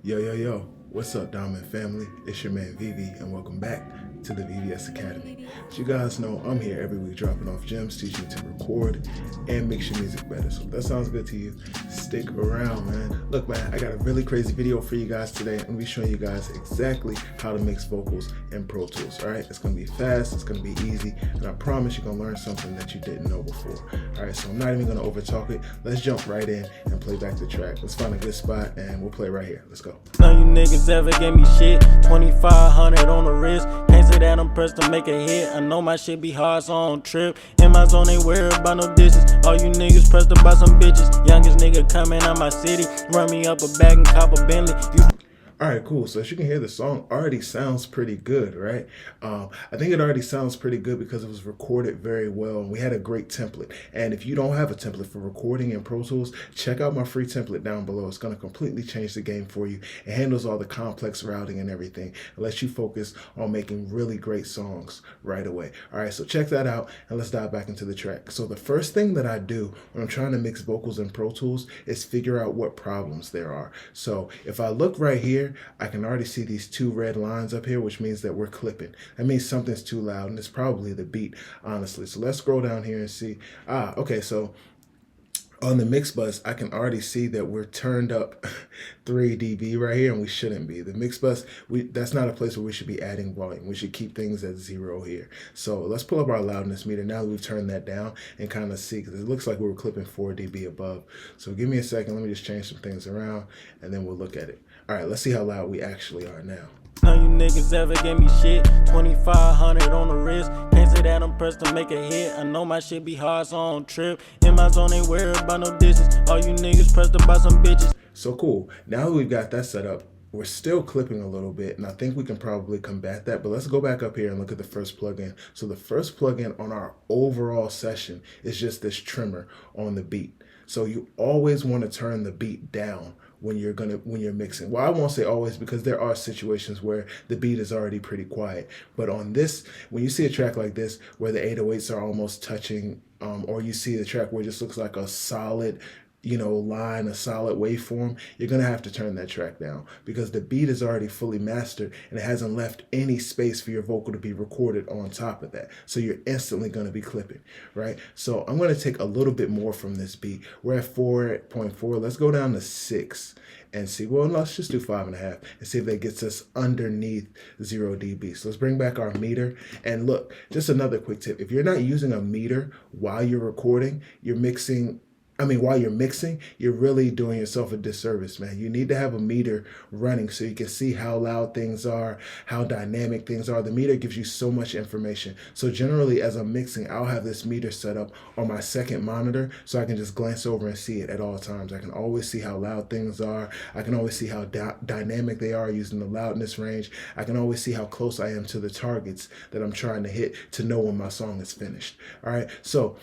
Yo, what's up, Diamond family? It's your man Vivi, and welcome back to the VVS Academy. As you guys know, I'm here every week dropping off gems, teaching you to record and mix your music better. So if that sounds good to you, stick around, man. Look, man, I got a really crazy video for you guys today. I'm gonna be showing you guys exactly how to mix vocals in Pro Tools, all right? It's gonna be fast, it's gonna be easy, and I promise you're gonna learn something that you didn't know before. All right, so I'm not even gonna overtalk it. Let's jump right in and play back the track. Let's find a good spot and we'll play right here. Let's go. None of you niggas ever gave me shit. 2500 on the wrist. Can't say that I'm pressed to make a hit. I know my shit be hard, so I don't trip. In my zone, ain't worried about no distance. All you niggas pressed to buy some bitches. Youngest nigga coming out my city. Run me up a bag and cop a Bentley. All right, cool. So as you can hear, the song already sounds pretty good, right? I think it already sounds pretty good because it was recorded very well, and we had a great template. And if you don't have a template for recording in Pro Tools, check out my free template down below. It's going to completely change the game for you. It handles all the complex routing and everything. It lets you focus on making really great songs right away. All right, so check that out, and let's dive back into the track. So the first thing that I do when I'm trying to mix vocals in Pro Tools is figure out what problems there are. So if I look right here, I can already see these two red lines up here, which means that we're clipping. That means something's too loud, and it's probably the beat, honestly. So let's scroll down here and see. Okay, so on the mix bus, I can already see that we're turned up 3 dB right here, and we shouldn't be. The mix bus, that's not a place where we should be adding volume. We should keep things at 0 here. So let's pull up our loudness meter now that we've turned that down and kind of see, because it looks like we were clipping 4 dB above. So give me a second. Let me just change some things around, and then we'll look at it. All right, let's see how loud we actually are now. None of you niggas ever gave me shit. 2500 on the wrist. Can't say that I'm pressed to make a hit. I know my shit be hard, so I don't trip. In my zone, ain't worried about no distance. All you niggas pressed to buy some bitches. So cool. Now that we've got that set up, we're still clipping a little bit, and I think we can probably combat that, but let's go back up here and look at the first plugin. So the first plugin on our overall session is just this trimmer on the beat. So you always want to turn the beat down when you're mixing. Well, I won't say always, because there are situations where the beat is already pretty quiet. But on this, when you see a track like this where the 808s are almost touching, or you see the track where it just looks like a solid line, a solid waveform, you're gonna have to turn that track down, because the beat is already fully mastered and it hasn't left any space for your vocal to be recorded on top of that. So you're instantly gonna be clipping, right? So I'm gonna take a little bit more from this beat. We're at 4.4. Let's go down to 6 and see. Well, let's just do 5.5 and see if that gets us underneath 0 dB. So let's bring back our meter, and look, just another quick tip. If you're not using a meter while you're recording, while you're mixing, you're really doing yourself a disservice, man. You need to have a meter running so you can see how loud things are, how dynamic things are. The meter gives you so much information. So generally, as I'm mixing, I'll have this meter set up on my second monitor so I can just glance over and see it at all times. I can always see how loud things are. I can always see how dynamic they are using the loudness range. I can always see how close I am to the targets that I'm trying to hit to know when my song is finished. All right, so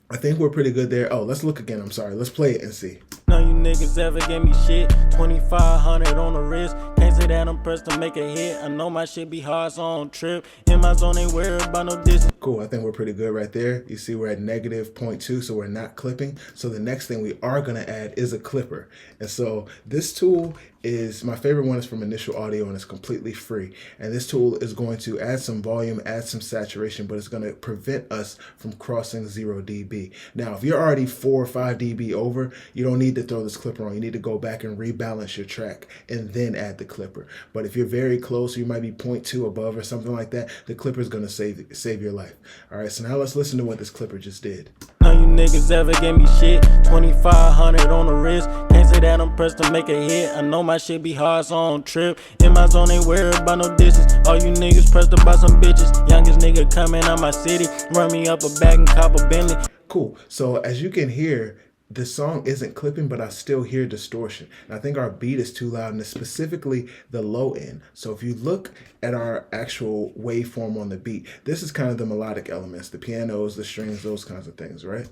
I think we're pretty good there. Oh, let's look again. I'm sorry. Let's play it and see. None of you niggas ever gave me shit. 2500 on the wrist. Can't say that I'm pressed to make a hit. I know my shit be hard, so I don't trip. In my zone, ain't worried about no distance. Cool. I think we're pretty good right there. You see we're at negative 0.2, so we're not clipping. So the next thing we are going to add is a clipper. And so this tool is my favorite one, is from Initial Audio, and it's completely free. And this tool is going to add some volume, add some saturation, but it's going to prevent us from crossing 0 dB. Now, if you're already 4 or 5 dB over, you don't need to throw this clipper on. You need to go back and rebalance your track and then add the clipper. But if you're very close, you might be 0.2 above or something like that, the clipper is going to save your life. All right, so now let's listen to what this clipper just did. None of you niggas ever gave me shit. 2500 on the wrist. Can't say that I'm pressed to make a hit. I know my shit be hard, so I don't trip. In my zone, ain't worried about no distance. All you niggas pressed to buy some bitches. Youngest nigga coming out my city. Run me up a bag and cop a Bentley. Cool. So as you can hear, the song isn't clipping, but I still hear distortion. And I think our beat is too loud, and it's specifically the low end. So if you look at our actual waveform on the beat, this is kind of the melodic elements, the pianos, the strings, those kinds of things, right?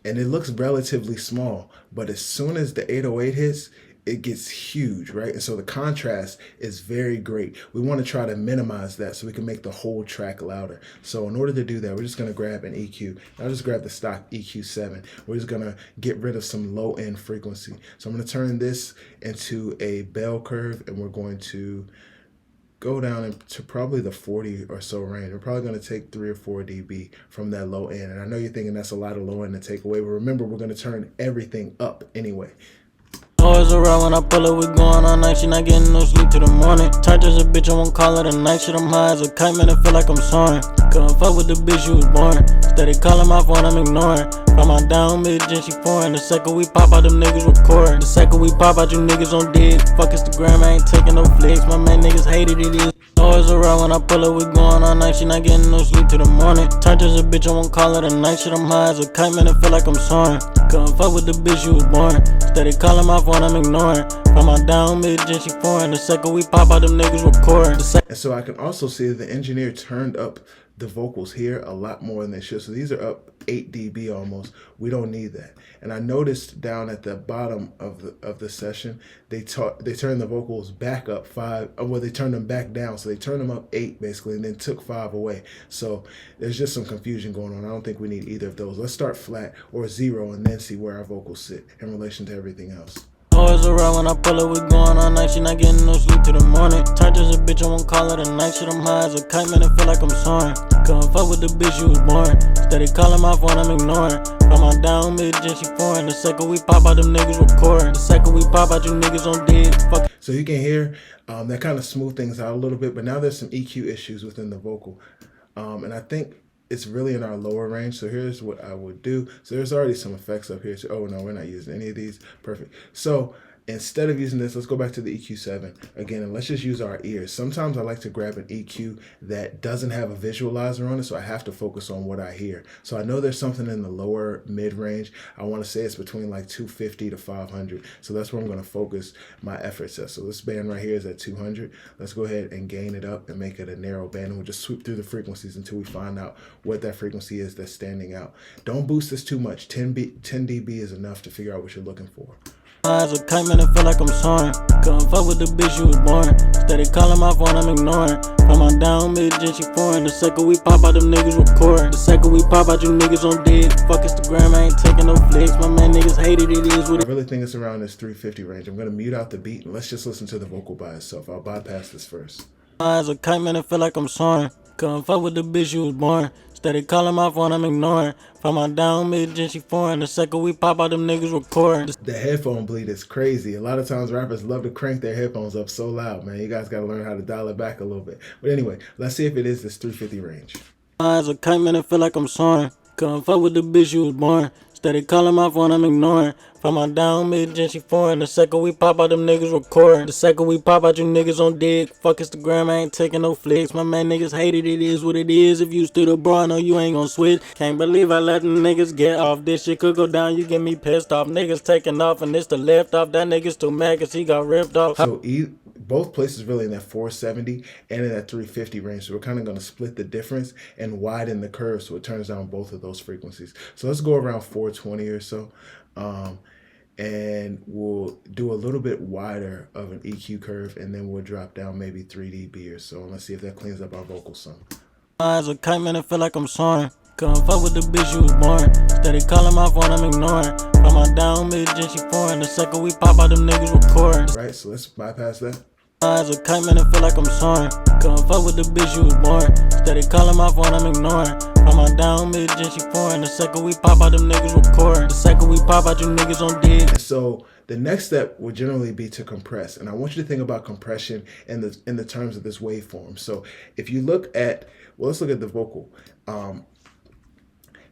And it looks relatively small, but as soon as the 808 hits, it gets huge, right? And so the contrast is very great. We want to try to minimize that so we can make the whole track louder. So in order to do that, we're just going to grab an EQ. I'll just grab the stock EQ7. We're just going to get rid of some low end frequency. So I'm going to turn this into a bell curve, and we're going to go down into probably the 40 or so range. We're probably going to take 3 or 4 dB from that low end. And I know you're thinking that's a lot of low end to take away, but remember, we're going to turn everything up anyway. Always around when I pull up, we going all night. She not getting no sleep till the morning. Turned as a bitch, I won't call it a night. Shit, I'm high as a kite, man, I feel like I'm soaring. Couldn't fuck with the bitch, you was born. Steady calling my phone, I'm ignoring. From my down mid-gen, she foreign. The second we pop out, them niggas recording. The second we pop out, you niggas on dig. Fuck Instagram, I ain't taking no flicks. My man niggas hated it is. Always around when I pull up, we going all night. She not getting no sleep till the morning. Turned as a bitch, I won't call it a night. Shit, I'm high as a kite, man, I feel like I'm soaring. Couldn't fuck with the bitch, you was born. Steady calling my phone, I'm ignoring. From my down mid-gen, she foreign. The second we pop out, them niggas recording. And so I can also see that the engineer turned up the vocals here a lot more than they should. So these are up 8 dB almost. We don't need that. And I noticed down at the bottom of the session, they turned the vocals back up 5. Well, they turned them back down. So they turned them up 8 basically, and then took 5 away. So there's just some confusion going on. I don't think we need either of those. Let's start flat or 0 and then see where our vocals sit in relation to everything else. Always around when I pull up, we going all night. She not getting no sleep till the morning. Turned as a bitch, I won't call it a night. Shit, I'm high as a kite, man, I feel like I'm soaring. Couldn't fuck with the bitch, you was born. Steady calling my phone, I'm ignoring. From my down mid-gen, she foreign. The second we pop out, them niggas recording. The second we pop out, you niggas on dig. Fuck. So you can hear that kind of smooth things out a little bit, but now there's some EQ issues within the vocal. And I think it's really in our lower range. So here's what I would do. So there's already some effects up here. So, oh no, we're not using any of these. Perfect. So instead of using this, let's go back to the EQ7 again, and let's just use our ears. Sometimes I like to grab an EQ that doesn't have a visualizer on it, so I have to focus on what I hear. So I know there's something in the lower mid-range. I want to say it's between like 250 to 500. So that's where I'm going to focus my efforts at. So this band right here is at 200. Let's go ahead and gain it up and make it a narrow band, and we'll just sweep through the frequencies until we find out what that frequency is that's standing out. Don't boost this too much. 10 dB is enough to figure out what you're looking for. As a kite, man, I feel like I'm soaring. Couldn't fuck with the bitch, you was born. Steady calling my phone, I'm ignoring. From my down mid-gen, she foreign. The second we pop out, them niggas recording. The second we pop out, you niggas on dig. Fuck Instagram, I ain't taking no flicks. My man niggas hated it is what it. I really think it's around this 350 range. I'm gonna mute out the beat and let's just listen to the vocal by itself. I'll bypass this first. As a kite, man, I feel like I'm soaring. Couldn't fuck with the bitch, you was born. Steady calling my phone, I'm ignoring. From my down mid-gen, she foreign. The second we pop out, them niggas recording. The headphone bleed is crazy. A lot of times rappers love to crank their headphones up so loud, man. You guys gotta learn how to dial it back a little bit. But anyway, let's see if it is this 350 range. As a kite, man, I feel like I'm soaring. Couldn't fuck with the bitch, you was born. Steady calling my phone, I'm ignoring. From my down mid-gen, she foreign. The second we pop out, them niggas recording. The second we pop out, you niggas on dig. Fuck Instagram, I ain't taking no flicks. My man niggas hated it is what it is. If you stood up, bro, I know you ain't gon' switch. Can't believe I let them niggas get off. This shit could go down, you get me pissed off. Niggas taking off and it's the left off. That nigga's still mad cause he got ripped off. So both places really in that 470 and in that 350 range. So we're kind of going to split the difference and widen the curve so it turns down both of those frequencies. So let's go around 420 or so. And we'll do a little bit wider of an EQ curve, and then we'll drop down maybe 3 dB or so. And let's see if that cleans up our vocals some. As a kite, man, I feel like I'm soaring. Couldn't fuck with the bitch, you was born. Steady calling my phone, I'm ignoring. From my down mid-gen, she foreign. The second we pop out, them niggas recording. Right, so let's bypass that. As a kite, man, I feel like I'm soaring. Couldn't fuck with the bitch, you was born. Steady calling my phone, I'm ignoring. From my down mid-gen, she foreign. The second we pop out, them niggas recording. The second we pop out, you niggas on dig. So the next step would generally be to compress, and I want you to think about compression in the terms of this waveform. So if you look at, well, let's look at the vocal.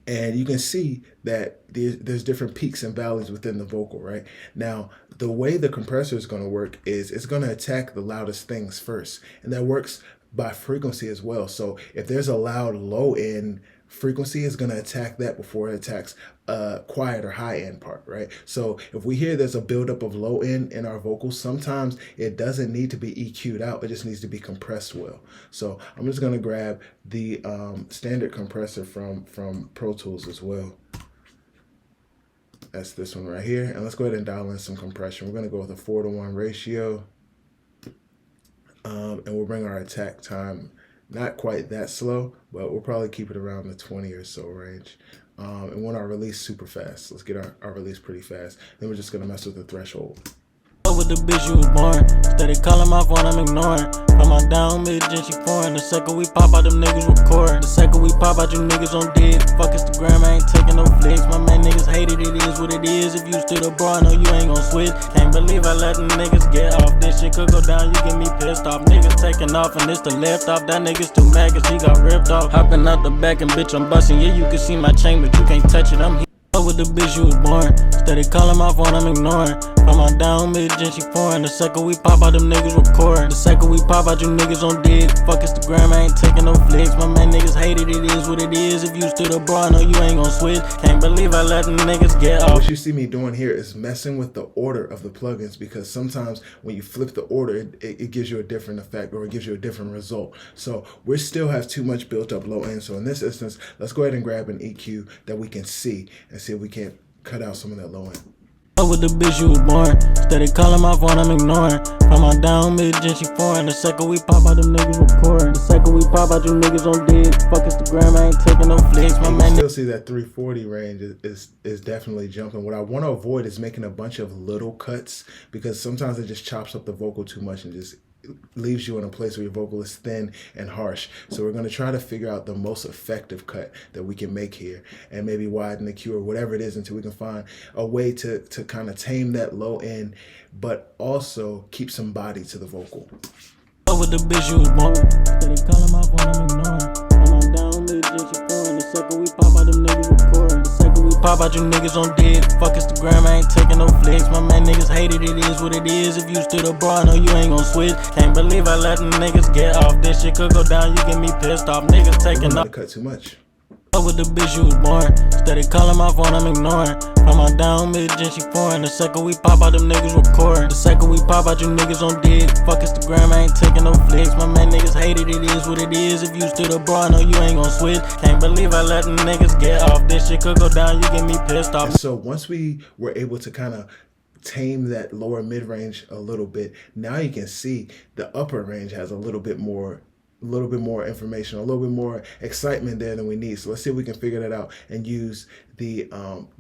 And you can see that there's different peaks and valleys within the vocal, right? Now, the way the compressor is going to work is it's going to attack the loudest things first. And that works by frequency as well. So if there's a loud low end frequency, is going to attack that before it attacks quiet or high end part, right? So if we hear there's a buildup of low end in our vocals, sometimes it doesn't need to be EQ'd out. It just needs to be compressed well. So I'm just going to grab the standard compressor from Pro Tools as well. That's this one right here. And let's go ahead and dial in some compression. We're going to go with a 4-to-1 ratio. And we'll bring our attack time not quite that slow, but we'll probably keep it around the 20 or so range. And want our release super fast. Let's get our release pretty fast. Then we're just going to mess with the threshold. With the bitch you was born, steady calling my phone, I'm ignoring. From my down bitch and she pouring. The second we pop out, them niggas recording. The second we pop out, you niggas on dick. Fuck Instagram, I ain't taking no flicks. My man niggas hate it, it is what it is. If you still a bro, I know you ain't gon' switch. Can't believe I let them niggas get off. This shit could go down, you get me pissed off. Niggas taking off and it's the left off. That niggas too mad cause he got ripped off. Hopping out the back and bitch I'm busting. Yeah, you can see my chain but you can't touch it, I'm here. With the bitch you was born, steady calling my phone, I'm ignoring. From my down bitch and she pouring. The second we pop out, them niggas recording. The second we pop out, you niggas on dick. Fuck Instagram, I ain't taking no flicks. My man niggas hate it, it is what it is. If you still a bro, I know you ain't gon' switch. Can't believe I let them niggas get off. What you see me doing here is messing with the order of the plugins, because sometimes when you flip the order, it gives you a different effect, or it gives you a different result. So we still have too much built up low end. So in this instance, let's go ahead and grab an EQ that we can see and see if we can't cut out some of that low end. With the bitch you was born, steady calling my phone, I'm ignoring. From my down bitch and she pouring. The second we pop out, them niggas recording. The second we pop out, you niggas on dick. Fuck Instagram, I ain't taking no flicks. My man still see that 340 range is definitely jumping. What I want to avoid is making a bunch of little cuts, because sometimes it just chops up the vocal too much and just leaves you in a place where your vocal is thin and harsh. So we're going to try to figure out the most effective cut that we can make here, and maybe widen the Q or whatever it is until we can find a way to kind of tame that low end, but also keep some body to the vocal. With the bitch you was born, steady calling my phone, I'm ignoring. From my down bitch and she pouring. The second we pop out, them niggas recording. The second we pop out, you niggas on dick. Fuck Instagram, I ain't taking no flicks. My man niggas hate it, it is what it is. If you still a bro, I know you ain't gon' switch. Can't believe I let them niggas get off. This shit could go down, you get me pissed off. Niggas taking off. Cut too much. With the bitch you was born, steady calling my phone, I'm ignoring. From my down bitch and she pouring. The second we pop out, them niggas recording. The second we pop out, you niggas on dick. Fuck Instagram, I ain't taking no flicks. My man niggas hate it, it is what it is. If you still a bro, I know you ain't gon' switch. Can't believe I let them niggas get off. This shit could go down, you get me pissed off. And so once we were able to kind of tame that lower mid-range a little bit, now you can see the upper range has a little bit more information, a little bit more excitement there than we need. So let's see if we can figure that out and use the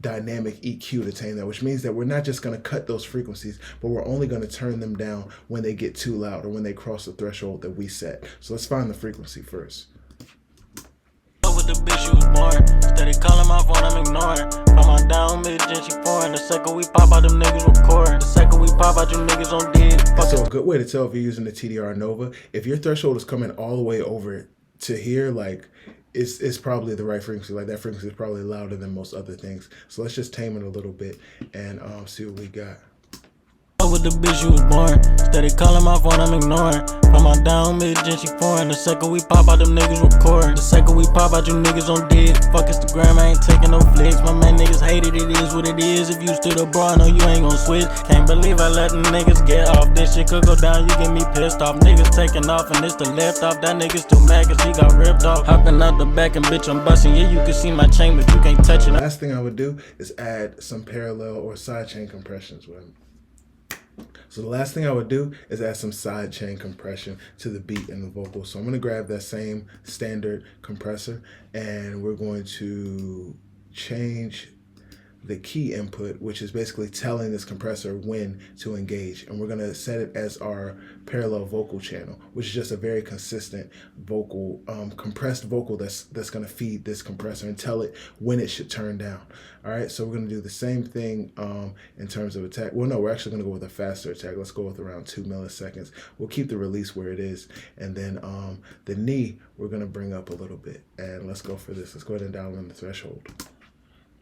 dynamic EQ to tame that, which means that we're not just going to cut those frequencies, but we're only going to turn them down when they get too loud or when they cross the threshold that we set. So let's find the frequency first. With the bitch you was born, steady calling my phone, I'm ignoring. From my down bitch and she pouring. The second we pop out, them niggas recording. The second we pop out, you niggas on dick. So a good way to tell if you're using the TDR Nova, if your threshold is coming all the way over to here, like it's probably the right frequency. Like that frequency is probably louder than most other things. So let's just tame it a little bit and see what we got. With the bitch you was born, steady calling my phone, I'm ignoring. From my down bitch and she pouring. The second we pop out, them niggas recording. The second we pop out, you niggas on dick. Fuck Instagram, I ain't taking no flicks. My man niggas hate it, it is what it is. If you still a bro, I know you ain't gon' switch. Can't believe I let them niggas get off. This shit could go down, you get me pissed off. Niggas taking off and it's the left off. That niggas too mad cause he got ripped off. Hopping out the back and bitch I'm busting. Yeah, you can see my chain but you can't touch it. Last thing I would do is add some parallel or sidechain compressions with them. So the last thing I would do is add some sidechain compression to the beat and the vocal. So I'm going to grab that same standard compressor and we're going to change the key input, which is basically telling this compressor when to engage. And we're going to set it as our parallel vocal channel, which is just a very consistent vocal, compressed vocal that's going to feed this compressor and tell it when it should turn down. All right, so we're going to do the same thing in terms of attack. Well, no, we're actually going to go with a faster attack. Let's go with around 2 milliseconds. We'll keep the release where it is. And then the knee, we're going to bring up a little bit. And let's go for this. Let's go ahead and dial in the threshold.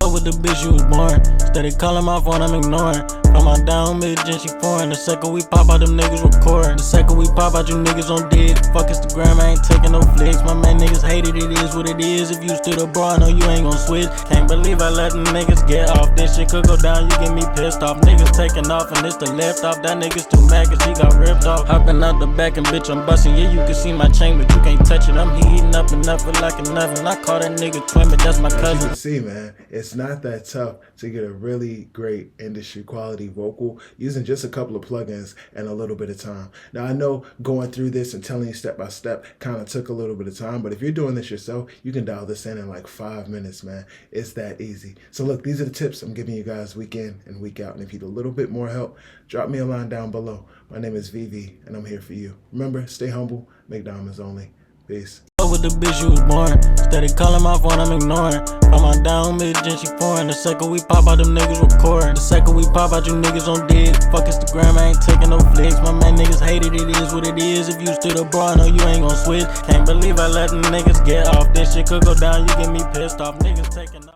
With the bitch you was born, steady calling my phone, I'm ignoring. From my down bitch and she foreign. The second we pop out, them niggas recording. The second we pop out, you niggas on dick. Fuck Instagram, I ain't taking no flicks. My man niggas hate it, it is what it is. If you stood up, bro, I know you ain't gon' switch. Can't believe I let them niggas get off. This shit could go down, you get me pissed off. Niggas taking off and it's the left off. That nigga's too mad cause he got ripped off. Hopping out the back and bitch, I'm busting. Yeah, you can see my chain, but you can't touch it. I'm heating up and nothing like a nothing. I call that nigga twin, but that's my As you cousin. can see, man, it's not that tough to get a really great industry quality vocal using just a couple of plugins and a little bit of time. Now, I know going through this and telling you step by step kind of took a little bit of time, but if you're doing this yourself, you can dial this in like 5 minutes, man. It's that easy. So look, these are the tips I'm giving you guys week in and week out. And if you need a little bit more help, drop me a line down below. My name is VV and I'm here for you. Remember, stay humble, make diamonds only. Peace. With the bitch you was born. Steady calling my phone, I'm ignoring. From my down bitch and she foreign. The second we pop out, them niggas recording. The second we pop out, you niggas on dick. Fuck Instagram, I ain't taking no flicks. My man niggas hate it, it is what it is. If you stood up, bro, I know you ain't gon' switch. Can't believe I let them niggas get off. This shit could go down, you get me pissed off. Niggas taking off.